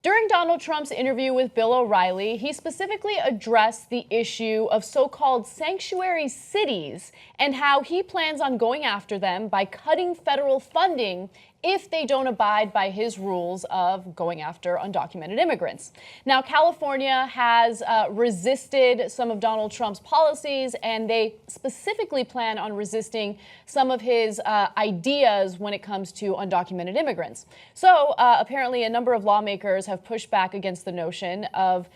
During Donald Trump's interview with Bill O'Reilly, he specifically addressed the issue of so-called sanctuary cities and how he plans on going after them by cutting federal funding if they don't abide by his rules of going after undocumented immigrants. Now, California has resisted some of Donald Trump's policies, and they specifically plan on resisting some of his ideas when it comes to undocumented immigrants. So apparently a number of lawmakers have pushed back against the notion of,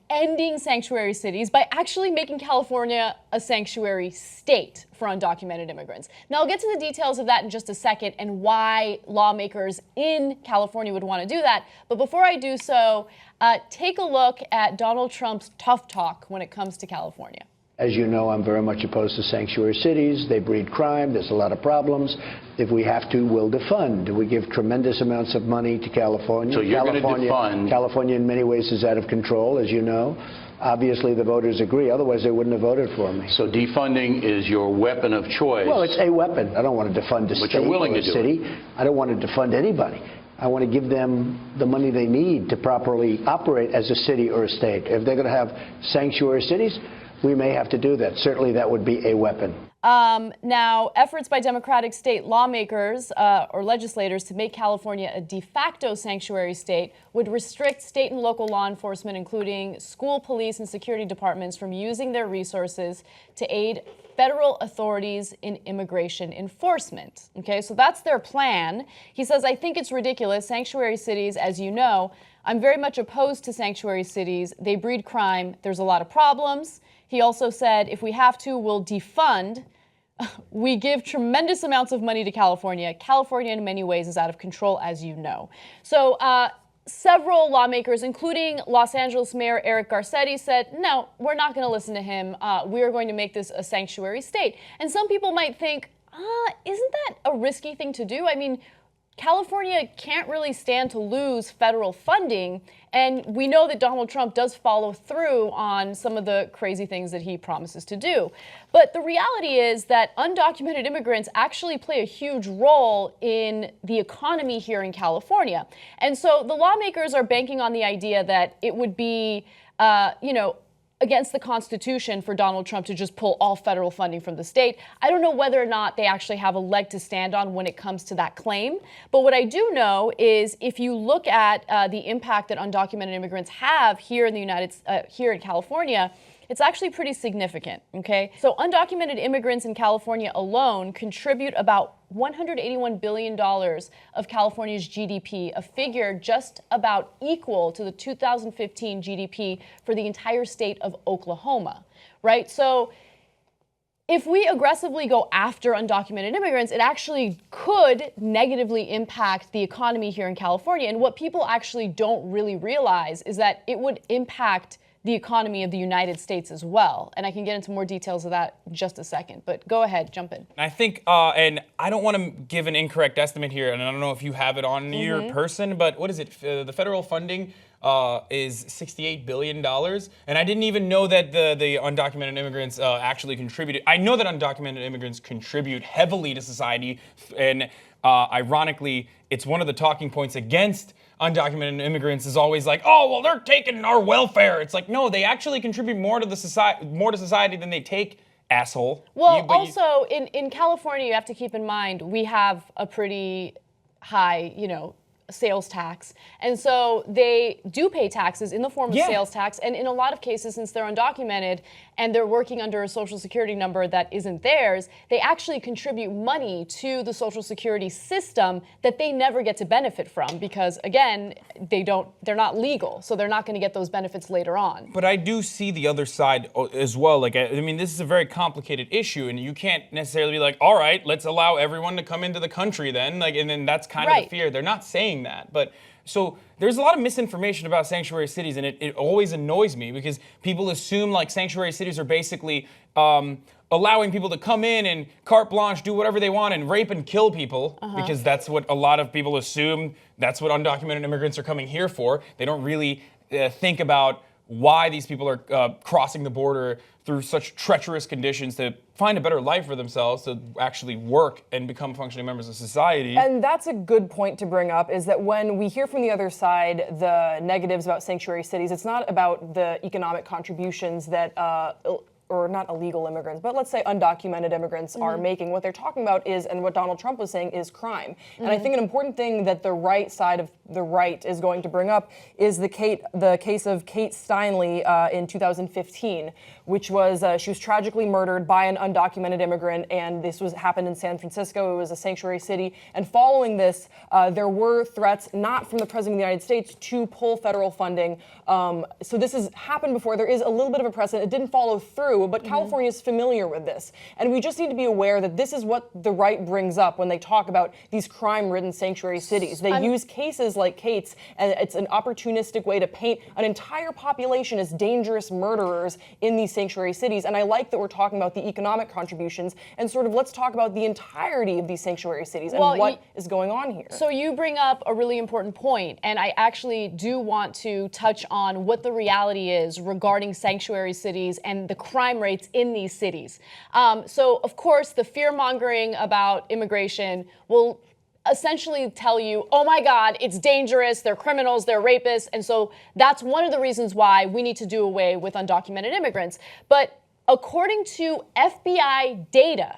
ending sanctuary cities by actually making California a sanctuary state for undocumented immigrants. Now, I'll get to the details of that in just a second and why lawmakers in California would want to do that. But before I do so, take a look at Donald Trump's tough talk when it comes to California. As you know, I'm very much opposed to sanctuary cities. They breed crime. There's a lot of problems. If we have to, we'll defund. We give tremendous amounts of money to California. So you're going to defund. California in many ways is out of control, as you know. Obviously, the voters agree. Otherwise, they wouldn't have voted for me. So defunding is your weapon of choice. Well, it's a weapon. I don't want to defund a state or a city. I don't want to defund anybody. I want to give them the money they need to properly operate as a city or a state. If they're going to have sanctuary cities, we may have to do that. Certainly, that would be a weapon. Now, efforts by Democratic state lawmakers or legislators to make California a de facto sanctuary state would restrict state and local law enforcement, including school, police, and security departments, from using their resources to aid federal authorities in immigration enforcement. Okay, so that's their plan. He says, I think it's ridiculous. Sanctuary cities, as you know, I'm very much opposed to sanctuary cities. They breed crime. There's a lot of problems. He also said, if we have to, we'll defund. We give tremendous amounts of money to California. California, in many ways, is out of control, as you know. So several lawmakers, including Los Angeles Mayor Eric Garcetti, said, no, we're not going to listen to him. We are going to make this a sanctuary state. And some people might think, isn't that a risky thing to do? I mean, California can't really stand to lose federal funding, and we know that Donald Trump does follow through on some of the crazy things that he promises to do. But the reality is that undocumented immigrants actually play a huge role in the economy here in California. And so the lawmakers are banking on the idea that it would be, against the Constitution for Donald Trump to just pull all federal funding from the state. I don't know whether or not they actually have a leg to stand on when it comes to that claim. But what I do know is if you look at the impact that undocumented immigrants have here in here in California, it's actually pretty significant, okay? So undocumented immigrants in California alone contribute about $181 billion of California's GDP, a figure just about equal to the 2015 GDP for the entire state of Oklahoma, right? So if we aggressively go after undocumented immigrants, it actually could negatively impact the economy here in California. And what people actually don't really realize is that it would impact the economy of the United States as well. And I can get into more details of that in just a second, but go ahead, jump in. I think, and I don't want to give an incorrect estimate here, and I don't know if you have it on your person, but what is it? The federal funding is $68 billion. And I didn't even know that the undocumented immigrants actually contributed. I know that undocumented immigrants contribute heavily to society, and ironically, it's one of the talking points against undocumented immigrants is always like, oh, well, they're taking our welfare. It's like, no, they actually contribute more to society than they take, asshole. Well, in California, you have to keep in mind, we have a pretty high, sales tax. And so they do pay taxes in the form of sales tax. And in a lot of cases, since they're undocumented and they're working under a Social Security number that isn't theirs, they actually contribute money to the Social Security system that they never get to benefit from because, again, they're not legal. So they're not going to get those benefits later on. But I do see the other side as well. Like, I mean, this is a very complicated issue, and you can't necessarily be like, all right, let's allow everyone to come into the country then. Like, and then that's kind of the fear. They're not saying that. But so there's a lot of misinformation about sanctuary cities, and it always annoys me because people assume like sanctuary cities are basically allowing people to come in and carte blanche, do whatever they want and rape and kill people because that's what a lot of people assume. That's what undocumented immigrants are coming here for. They don't really think about why these people are crossing the border through such treacherous conditions to find a better life for themselves, to actually work and become functioning members of society. And that's a good point to bring up, is that when we hear from the other side the negatives about sanctuary cities, it's not about the economic contributions that or not illegal immigrants, but let's say undocumented immigrants are making. What they're talking about is, and what Donald Trump was saying, is crime. And I think an important thing that the right side of the right is going to bring up is the case of Kate Steinle in 2015, which was, she was tragically murdered by an undocumented immigrant, and this happened in San Francisco. It was a sanctuary city. And following this, there were threats, not from the President of the United States, to pull federal funding. So this has happened before. There is a little bit of a precedent. It didn't follow through, but California is familiar with this. And we just need to be aware that this is what the right brings up when they talk about these crime-ridden sanctuary cities. They use cases like Kate's, and it's an opportunistic way to paint an entire population as dangerous murderers in these sanctuary cities. And I like that we're talking about the economic contributions, and sort of let's talk about the entirety of these sanctuary cities and what is going on here. So you bring up a really important point, and I actually do want to touch on what the reality is regarding sanctuary cities and the crime rates in these cities. So of course, the fear-mongering about immigration will essentially tell you, oh my God, it's dangerous, they're criminals, they're rapists. And so that's one of the reasons why we need to do away with undocumented immigrants. But according to FBI data,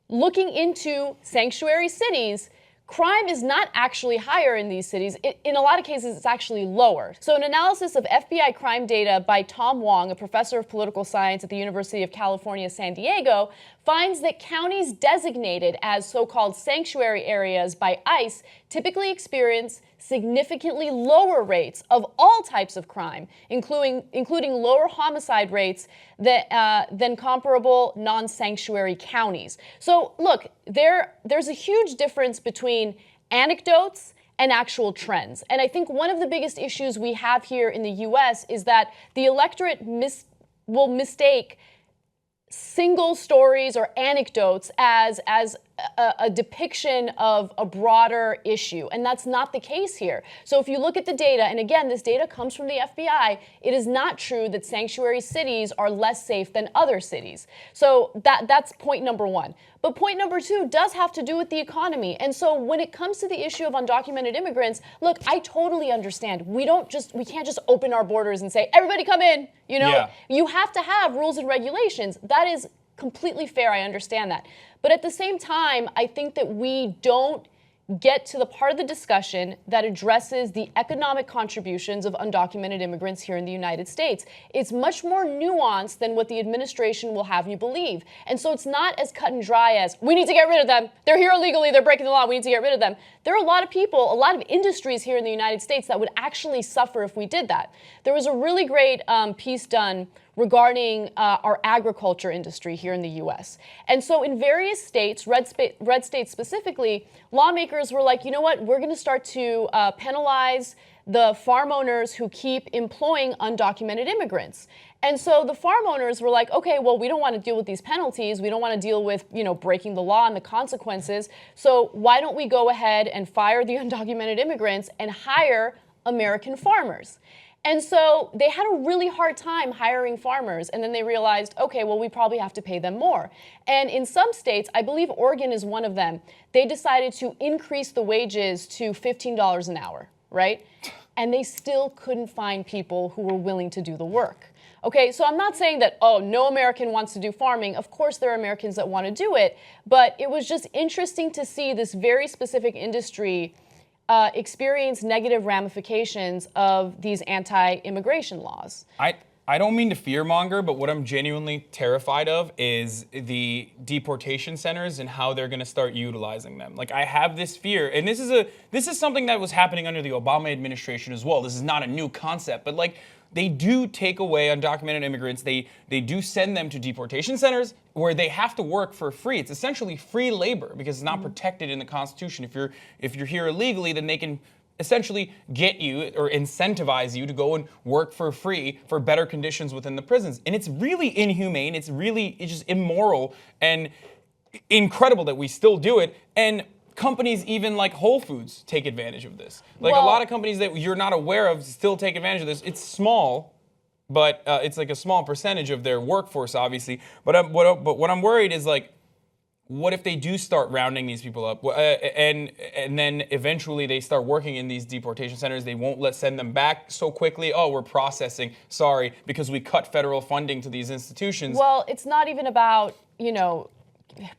looking into sanctuary cities, crime is not actually higher in these cities. In a lot of cases, it's actually lower. So an analysis of FBI crime data by Tom Wong, a professor of political science at the University of California, San Diego, finds that counties designated as so-called sanctuary areas by ICE typically experience significantly lower rates of all types of crime, including lower homicide rates than comparable non-sanctuary counties. So look, there's a huge difference between anecdotes and actual trends. And I think one of the biggest issues we have here in the US is that the electorate will mistake single stories or anecdotes as a depiction of a broader issue, and that's not the case here. So if you look at the data, and again, this data comes from the FBI, it is not true that sanctuary cities are less safe than other cities. So that's point number one. But point number two does have to do with the economy. And so when it comes to the issue of undocumented immigrants, look, I totally understand. We can't just open our borders and say, everybody come in, you know? Yeah. You have to have rules and regulations. That is completely fair, I understand that. But at the same time, I think that we don't get to the part of the discussion that addresses the economic contributions of undocumented immigrants here in the United States. It's much more nuanced than what the administration will have you believe. And so it's not as cut and dry as, we need to get rid of them. They're here illegally, they're breaking the law, we need to get rid of them. There are a lot of people, a lot of industries here in the United States that would actually suffer if we did that. There was a really great piece done regarding our agriculture industry here in the U.S. And so in various states, red states specifically, lawmakers were like, you know what, we're going to start to penalize the farm owners who keep employing undocumented immigrants. And so the farm owners were like, okay, well, we don't want to deal with these penalties. We don't want to deal with, breaking the law and the consequences. So why don't we go ahead and fire the undocumented immigrants and hire American farmers? And so they had a really hard time hiring farmers, and then they realized, okay, well, we probably have to pay them more. And in some states, I believe Oregon is one of them, they decided to increase the wages to $15 an hour, right? And they still couldn't find people who were willing to do the work. Okay, so I'm not saying that, oh, no American wants to do farming. Of course, there are Americans that want to do it, but it was just interesting to see this very specific industry experience negative ramifications of these anti-immigration laws. I don't mean to fearmonger, but what I'm genuinely terrified of is the deportation centers and how they're going to start utilizing them. Like, I have this fear, and this is something that was happening under the Obama administration as well. This is not a new concept, but like, they do take away undocumented immigrants. They do send them to deportation centers where they have to work for free. It's essentially free labor because it's not protected in the Constitution. If you're here illegally, then they can essentially get you or incentivize you to go and work for free for better conditions within the prisons. And it's really inhumane. It's just immoral and incredible that we still do it. And companies even like Whole Foods take advantage of this. Like, a lot of companies that you're not aware of still take advantage of this. It's small, but it's like a small percentage of their workforce, obviously. But what I'm worried is like, what if they do start rounding these people up, and then eventually they start working in these deportation centers? They won't send them back so quickly. Oh, we're processing. Sorry, because we cut federal funding to these institutions. Well, it's not even about,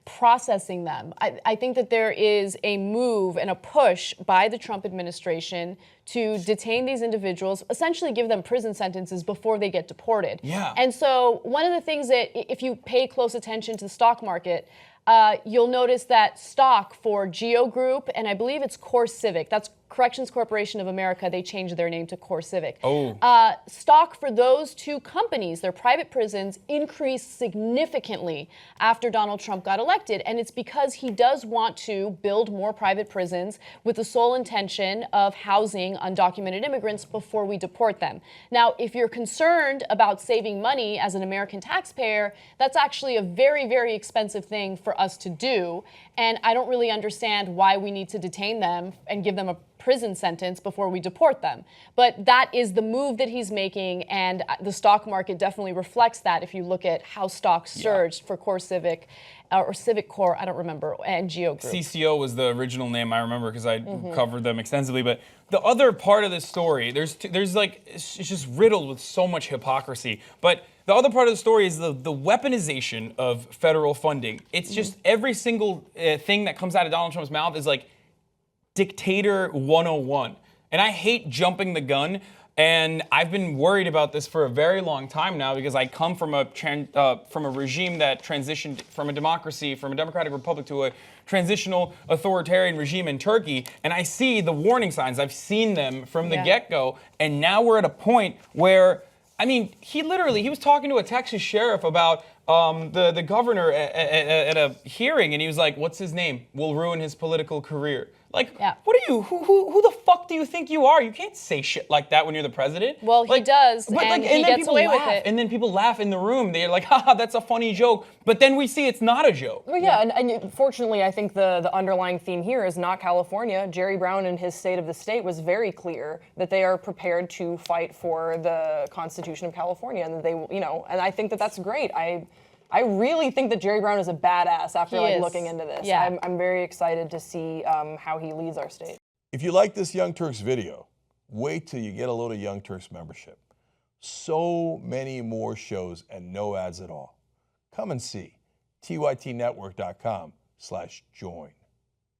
processing them. I think that there is a move and a push by the Trump administration to detain these individuals, essentially give them prison sentences before they get deported. Yeah. And so one of the things that, if you pay close attention to the stock market, you'll notice that stock for Geo Group, and I believe it's CoreCivic, that's Corrections Corporation of America, they changed their name to CoreCivic. Oh. Stock for those two companies, their private prisons, increased significantly after Donald Trump got elected. And it's because he does want to build more private prisons with the sole intention of housing undocumented immigrants before we deport them. Now, if you're concerned about saving money as an American taxpayer, that's actually a very, very expensive thing for us to do. And I don't really understand why we need to detain them and give them a prison sentence before we deport them. But that is the move that he's making, and the stock market definitely reflects that if you look at how stocks surged for CoreCivic or Civic Core, I don't remember, and Geo Group. CCO was the original name I remember because I covered them extensively. But the other part of this story, there's like, it's just riddled with so much hypocrisy. But the other part of the story is the weaponization of federal funding. It's just every single thing that comes out of Donald Trump's mouth is like dictator 101. And I hate jumping the gun. And I've been worried about this for a very long time now because I come from a regime that transitioned from a democracy, from a democratic republic to a transitional authoritarian regime in Turkey. And I see the warning signs. I've seen them from the get-go. And now we're at a point where, I mean, he was talking to a Texas sheriff about the governor at a hearing, and he was like, what's his name? Will ruin his political career. Like, what are you? Who the fuck do you think you are? You can't say shit like that when you're the president. Well, he does, and he gets away with it. And then people laugh in the room. They're like, haha, that's a funny joke. But then we see it's not a joke. Well, yeah, and fortunately, I think the underlying theme here is not California. Jerry Brown in his State of the State was very clear that they are prepared to fight for the Constitution of California, and that they, and I think that that's great. I really think that Jerry Brown is a badass after looking into this. Yeah. I'm very excited to see how he leads our state. If you like this Young Turks video, wait till you get a load of Young Turks membership. So many more shows and no ads at all. Come and see tytnetwork.com/join.